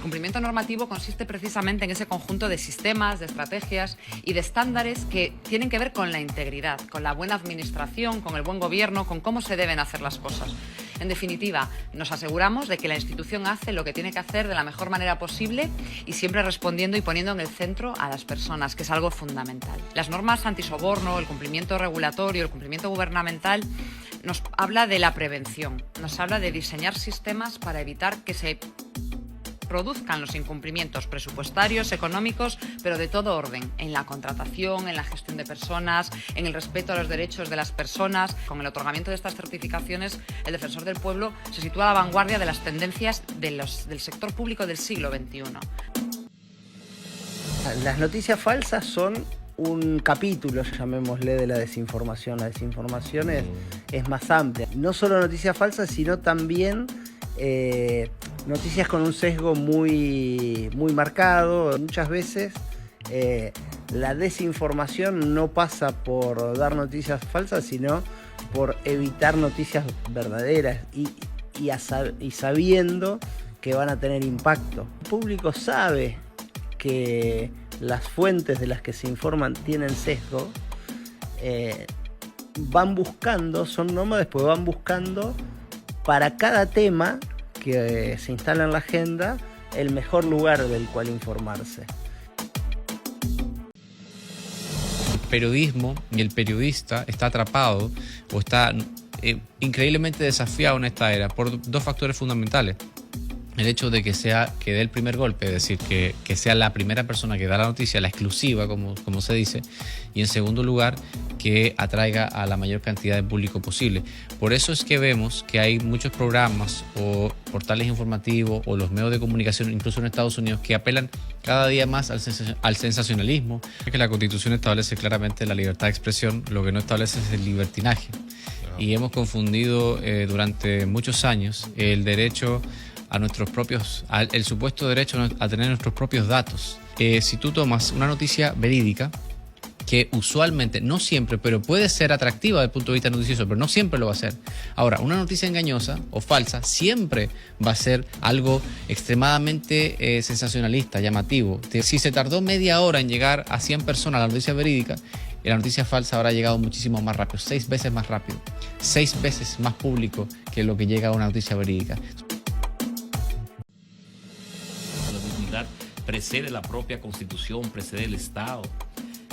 cumplimiento normativo consiste precisamente en ese conjunto de sistemas, de estrategias y de estándares que tienen que ver con la integridad, con la buena administración, con el buen gobierno, con cómo se deben hacer las cosas. En definitiva, nos aseguramos de que la institución hace lo que tiene que hacer de la mejor manera posible y siempre respondiendo y poniendo en el centro a las personas, que es algo fundamental. Las normas antisoborno, el cumplimiento regulatorio, el cumplimiento gubernamental nos habla de la prevención, nos habla de diseñar sistemas para evitar que se produzcan los incumplimientos presupuestarios, económicos, pero de todo orden, en la contratación, en la gestión de personas, en el respeto a los derechos de las personas. Con el otorgamiento de estas certificaciones, el Defensor del Pueblo se sitúa a la vanguardia de las tendencias del sector público del siglo XXI. Las noticias falsas son un capítulo, llamémosle, de la desinformación. La desinformación es más amplia. No solo noticias falsas, sino también noticias con un sesgo muy marcado. Muchas veces la desinformación no pasa por dar noticias falsas, sino por evitar noticias verdaderas y sabiendo que van a tener impacto. El público sabe que las fuentes de las que se informan tienen sesgo, van buscando, son nómades, pues van buscando para cada tema que se instala en la agenda el mejor lugar del cual informarse. El periodismo y el periodista está atrapado o está increíblemente desafiado en esta era por dos factores fundamentales. El hecho de que dé el primer golpe, es decir, que sea la primera persona que da la noticia, la exclusiva, como se dice, y en segundo lugar, que atraiga a la mayor cantidad de público posible. Por eso es que vemos que hay muchos programas o portales informativos o los medios de comunicación, incluso en Estados Unidos, que apelan cada día más al sensacionalismo. Que la Constitución establece claramente la libertad de expresión, lo que no establece es el libertinaje. Y hemos confundido durante muchos años el derecho a nuestros propios, el supuesto derecho a tener nuestros propios datos. Si tú tomas una noticia verídica, que usualmente, no siempre, pero puede ser atractiva desde el punto de vista noticioso, pero no siempre lo va a ser. Ahora, una noticia engañosa o falsa siempre va a ser algo extremadamente sensacionalista, llamativo. Si se tardó media hora en llegar a 100 personas la noticia verídica, la noticia falsa habrá llegado muchísimo más rápido, 6 veces más rápido, 6 veces más público que lo que llega a una noticia verídica. Precede la propia Constitución, precede el Estado.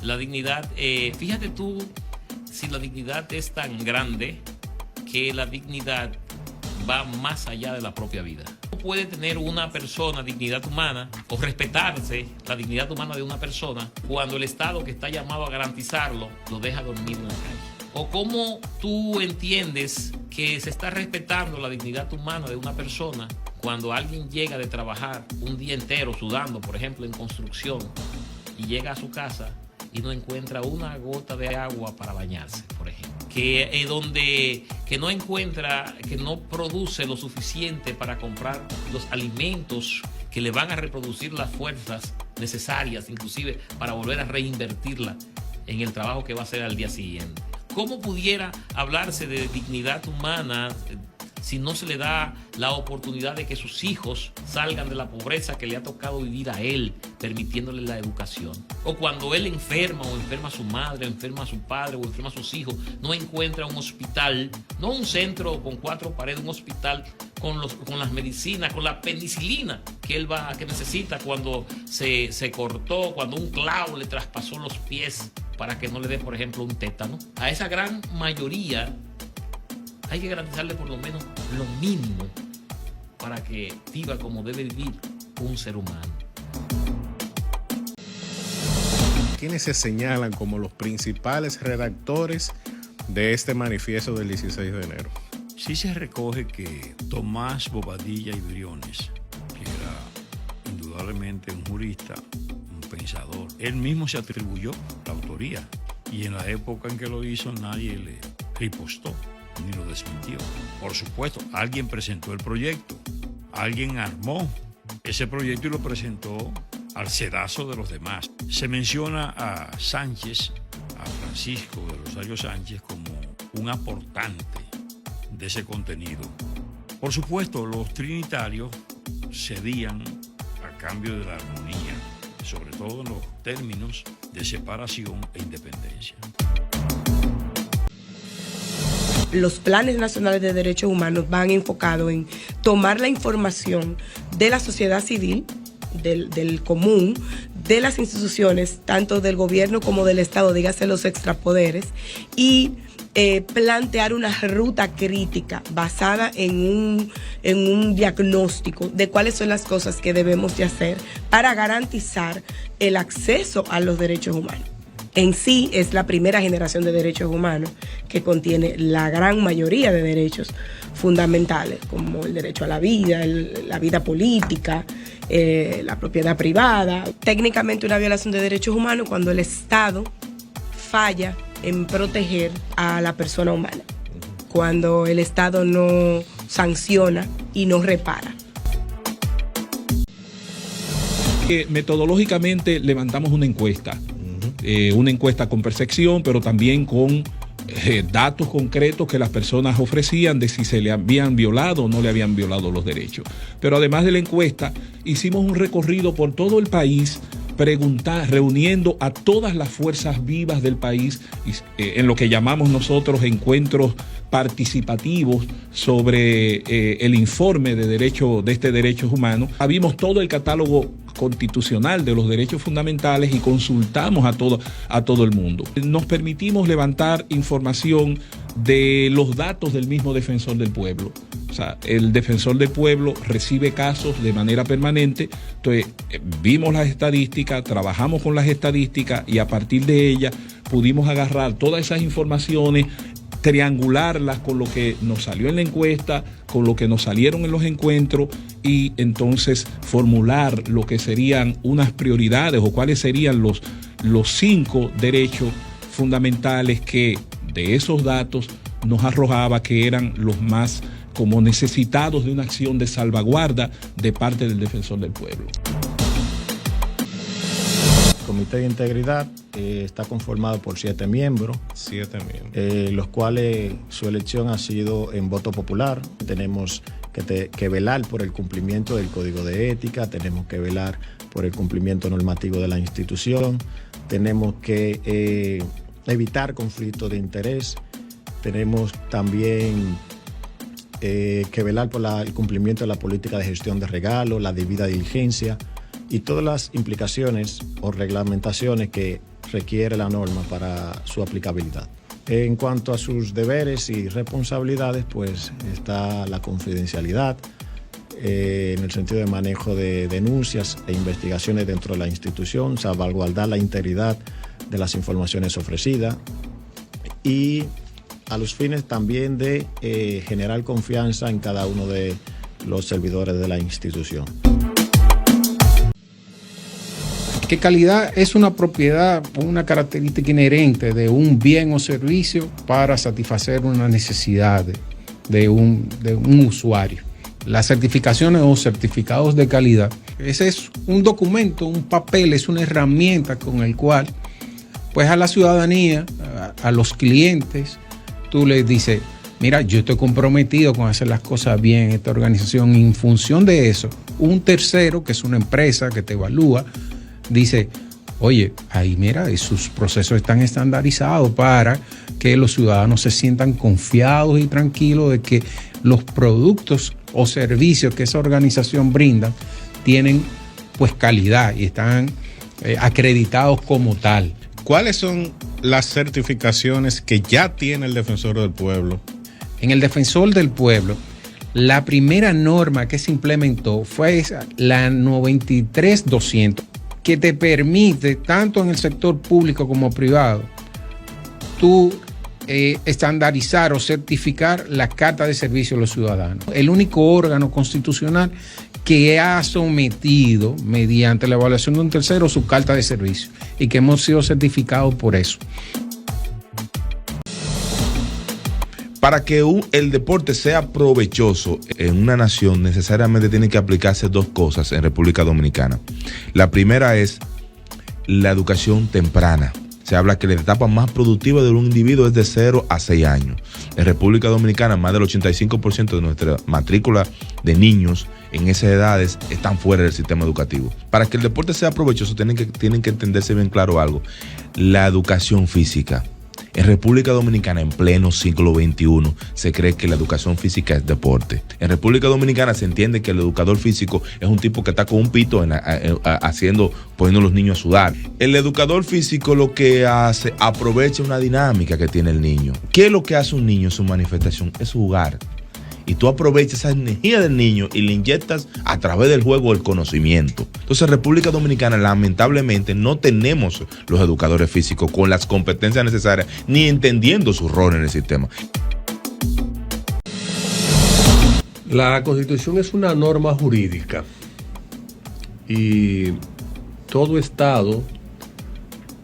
La dignidad, fíjate tú, si la dignidad es tan grande que la dignidad va más allá de la propia vida. No puede tener una persona dignidad humana o respetarse la dignidad humana de una persona cuando el Estado, que está llamado a garantizarlo, lo deja dormir en la calle. O cómo tú entiendes que se está respetando la dignidad humana de una persona cuando alguien llega de trabajar un día entero sudando, por ejemplo, en construcción, y llega a su casa y no encuentra una gota de agua para bañarse, por ejemplo. Que no encuentra, que no produce lo suficiente para comprar los alimentos que le van a reproducir las fuerzas necesarias, inclusive para volver a reinvertirla en el trabajo que va a hacer al día siguiente. ¿Cómo pudiera hablarse de dignidad humana si no se le da la oportunidad de que sus hijos salgan de la pobreza que le ha tocado vivir a él, permitiéndole la educación? O cuando él enferma, o enferma a su madre, o enferma a su padre, o enferma a sus hijos, no encuentra un hospital, no un centro con 4 paredes, un hospital con las medicinas, con la penicilina que necesita cuando se cortó, cuando un clavo le traspasó los pies para que no le dé, por ejemplo, un tétano. A esa gran mayoría hay que garantizarle por lo menos lo mínimo para que viva como debe vivir un ser humano. ¿Quiénes se señalan como los principales redactores de este manifiesto del 16 de enero? Sí se recoge que Tomás Bobadilla y Briones, que era indudablemente un jurista, un pensador, él mismo se atribuyó la autoría y en la época en que lo hizo nadie le ripostó ni lo desmintió. Por supuesto, alguien presentó el proyecto, alguien armó ese proyecto y lo presentó al sedazo de los demás. Se menciona a Sánchez, a Francisco de Rosario Sánchez, como un aportante de ese contenido. Por supuesto, los trinitarios cedían a cambio de la armonía, sobre todo en los términos de separación e independencia. Los planes nacionales de derechos humanos van enfocados en tomar la información de la sociedad civil, del común, de las instituciones, tanto del gobierno como del Estado, dígase los extrapoderes, y plantear una ruta crítica basada en un diagnóstico de cuáles son las cosas que debemos de hacer para garantizar el acceso a los derechos humanos. En sí es la primera generación de derechos humanos que contiene la gran mayoría de derechos fundamentales, como el derecho a la vida, la vida política, la propiedad privada. Técnicamente una violación de derechos humanos cuando el Estado falla en proteger a la persona humana, cuando el Estado no sanciona y no repara. Metodológicamente levantamos una encuesta con percepción, pero también con datos concretos que las personas ofrecían de si se le habían violado o no le habían violado los derechos. Pero además de la encuesta, hicimos un recorrido por todo el país, reuniendo a todas las fuerzas vivas del país en lo que llamamos nosotros encuentros participativos sobre el informe de este derechos humanos. Vimos todo el catálogo constitucional de los derechos fundamentales y consultamos a todo el mundo. Nos permitimos levantar información de los datos del mismo defensor del pueblo. O sea, el defensor del pueblo recibe casos de manera permanente, entonces vimos las estadísticas, trabajamos con las estadísticas y a partir de ellas pudimos agarrar todas esas informaciones, triangularlas con lo que nos salió en la encuesta, con lo que nos salieron en los encuentros y entonces formular lo que serían unas prioridades o cuáles serían los 5 derechos fundamentales que de esos datos nos arrojaba que eran los más como necesitados de una acción de salvaguarda de parte del defensor del pueblo. El Comité de Integridad está conformado por 7 miembros. 7 miembros. Los cuales su elección ha sido en voto popular. Tenemos que velar por el cumplimiento del Código de Ética, tenemos que velar por el cumplimiento normativo de la institución, tenemos que evitar conflictos de interés, tenemos también que velar por el cumplimiento de la política de gestión de regalos, la debida diligencia y todas las implicaciones o reglamentaciones que requiere la norma para su aplicabilidad. En cuanto a sus deberes y responsabilidades, pues está la confidencialidad en el sentido de manejo de denuncias e investigaciones dentro de la institución, salvaguardar la integridad de las informaciones ofrecidas y a los fines también de generar confianza en cada uno de los servidores de la institución. Que calidad es una propiedad o una característica inherente de un bien o servicio para satisfacer una necesidad de un usuario. Las certificaciones o certificados de calidad, ese es un documento, un papel, es una herramienta con el cual pues a la ciudadanía, a los clientes, tú les dices, mira, yo estoy comprometido con hacer las cosas bien en esta organización y en función de eso, un tercero, que es una empresa que te evalúa, dice, oye, ahí mira, y sus procesos están estandarizados para que los ciudadanos se sientan confiados y tranquilos de que los productos o servicios que esa organización brinda tienen pues calidad y están acreditados como tal. ¿Cuáles son las certificaciones que ya tiene el Defensor del Pueblo? En el Defensor del Pueblo, la primera norma que se implementó fue la 93-200, que te permite, tanto en el sector público como privado, tú estandarizar o certificar la Carta de Servicio a los Ciudadanos. El único órgano constitucional que ha sometido, mediante la evaluación de un tercero, su Carta de Servicio y que hemos sido certificados por eso. Para que el deporte sea provechoso en una nación, necesariamente tienen que aplicarse 2 cosas en República Dominicana. La primera es la educación temprana. se habla que la etapa más productiva de un individuo es de 0 a 6 años. En República Dominicana, más del 85% de nuestra matrícula de niños en esas edades están fuera del sistema educativo. Para que el deporte sea provechoso, tienen que entenderse bien claro algo. La educación física. En República Dominicana, en pleno siglo XXI, se cree que la educación física es deporte. En República Dominicana se entiende que el educador físico es un tipo que está con un pito poniendo a los niños a sudar. El educador físico lo que hace, aprovecha una dinámica que tiene el niño. ¿Qué es lo que hace un niño en su manifestación? Es jugar. Y tú aprovechas esa energía del niño y le inyectas a través del juego el conocimiento. Entonces, en República Dominicana, lamentablemente, no tenemos los educadores físicos con las competencias necesarias ni entendiendo su rol en el sistema. La Constitución es una norma jurídica y todo Estado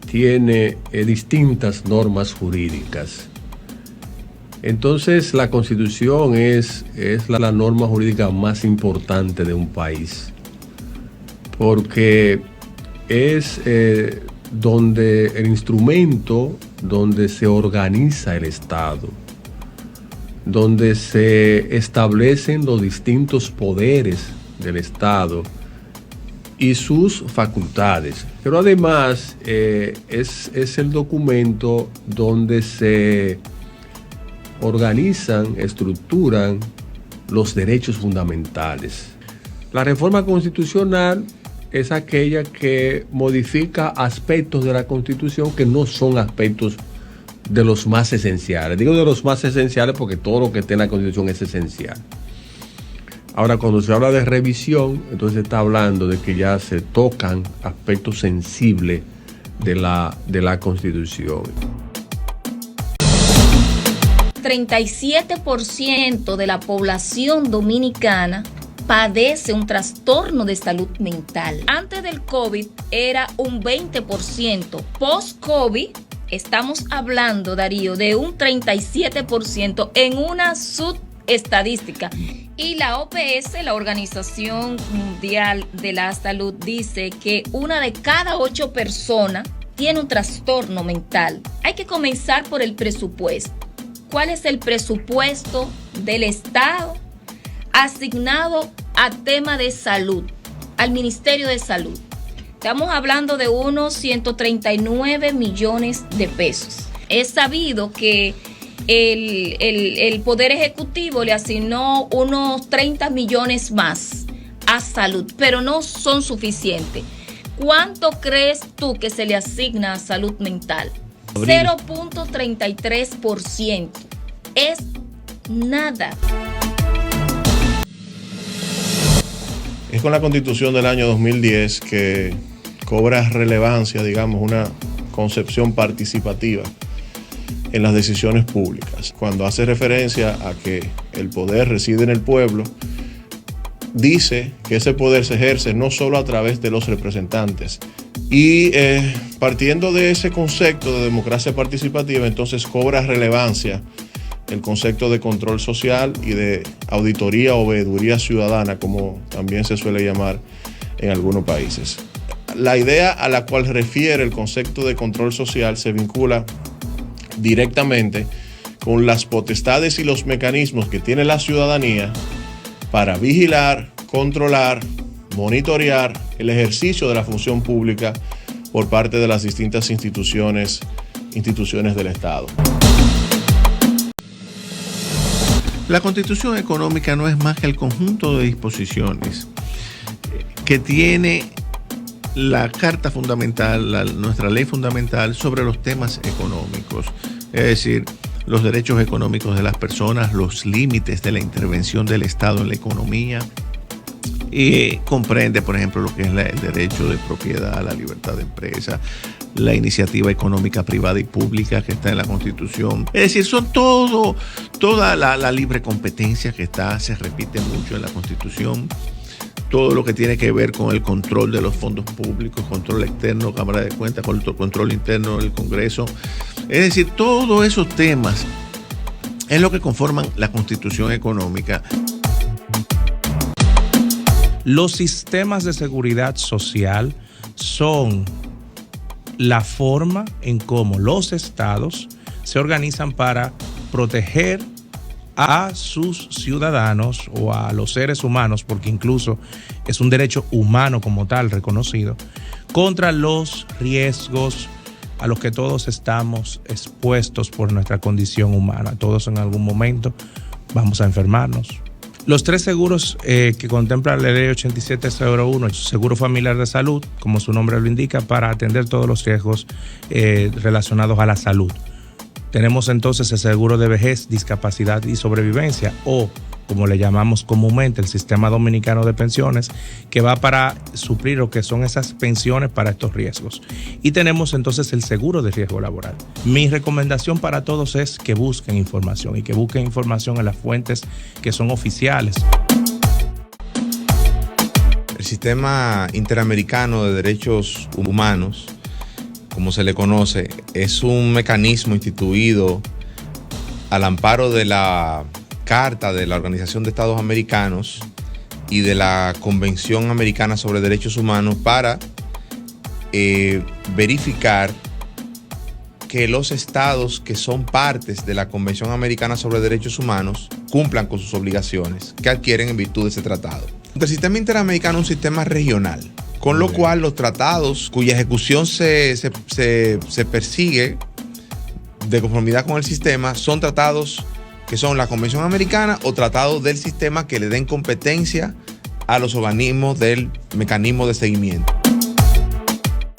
tiene distintas normas jurídicas. Entonces, la Constitución es la norma jurídica más importante de un país, porque es donde el instrumento donde se organiza el Estado, donde se establecen los distintos poderes del Estado y sus facultades. Pero además es el documento donde se organizan, estructuran los derechos fundamentales. La reforma constitucional es aquella que modifica aspectos de la Constitución que no son aspectos de los más esenciales. Digo de los más esenciales porque todo lo que está en la Constitución es esencial. Ahora, cuando se habla de revisión, entonces se está hablando de que ya se tocan aspectos sensibles de la Constitución. 37% de la población dominicana padece un trastorno de salud mental. Antes del COVID era un 20%. Post-COVID estamos hablando, Darío, de un 37% en una subestadística. Y la OPS, la Organización Mundial de la Salud, dice que 1 de cada 8 personas tiene un trastorno mental. Hay que comenzar por el presupuesto. ¿Cuál es el presupuesto del Estado asignado a tema de salud, al Ministerio de Salud? Estamos hablando de unos 139 millones de pesos. Es sabido que el Poder Ejecutivo le asignó unos 30 millones más a salud, pero no son suficientes. ¿Cuánto crees tú que se le asigna a salud mental? 0.33%. Es nada. Es con la Constitución del año 2010 que cobra relevancia, digamos, una concepción participativa en las decisiones públicas. Cuando hace referencia a que el poder reside en el pueblo, dice que ese poder se ejerce no solo a través de los representantes. Y partiendo de ese concepto de democracia participativa, entonces cobra relevancia el concepto de control social y de auditoría o veeduría ciudadana, como también se suele llamar en algunos países. La idea a la cual refiere el concepto de control social se vincula directamente con las potestades y los mecanismos que tiene la ciudadanía para vigilar, controlar, monitorear el ejercicio de la función pública por parte de las distintas instituciones del Estado. La Constitución Económica no es más que el conjunto de disposiciones que tiene la Carta Fundamental, nuestra ley fundamental sobre los temas económicos, es decir, los derechos económicos de las personas, los límites de la intervención del Estado en la economía, y comprende, por ejemplo, lo que es el derecho de propiedad, la libertad de empresa, la iniciativa económica privada y pública que está en la Constitución. Es decir, son toda la libre competencia que se repite mucho en la Constitución, todo lo que tiene que ver con el control de los fondos públicos, control externo, Cámara de Cuentas, control interno del Congreso. Es decir, todos esos temas es lo que conforman la Constitución Económica. Los sistemas de seguridad social son la forma en cómo los estados se organizan para proteger a sus ciudadanos o a los seres humanos, porque incluso es un derecho humano como tal reconocido, contra los riesgos a los que todos estamos expuestos por nuestra condición humana. Todos en algún momento vamos a enfermarnos. Los 3 seguros que contempla la ley 8701, seguro familiar de salud, como su nombre lo indica, para atender todos los riesgos relacionados a la salud. Tenemos entonces el seguro de vejez, discapacidad y sobrevivencia, o como le llamamos comúnmente el Sistema Dominicano de Pensiones, que va para suplir lo que son esas pensiones para estos riesgos. Y tenemos entonces el seguro de riesgo laboral. Mi recomendación para todos es que busquen información y que busquen información en las fuentes que son oficiales. El Sistema Interamericano de Derechos Humanos, como se le conoce, es un mecanismo instituido al amparo de la Carta de la Organización de Estados Americanos y de la Convención Americana sobre Derechos Humanos para verificar que los estados que son partes de la Convención Americana sobre Derechos Humanos cumplan con sus obligaciones que adquieren en virtud de ese tratado. El sistema interamericano es un sistema regional, con lo cual los tratados cuya ejecución se persigue de conformidad con el sistema son tratados que son la Convención Americana o tratados del sistema que le den competencia a los organismos del mecanismo de seguimiento.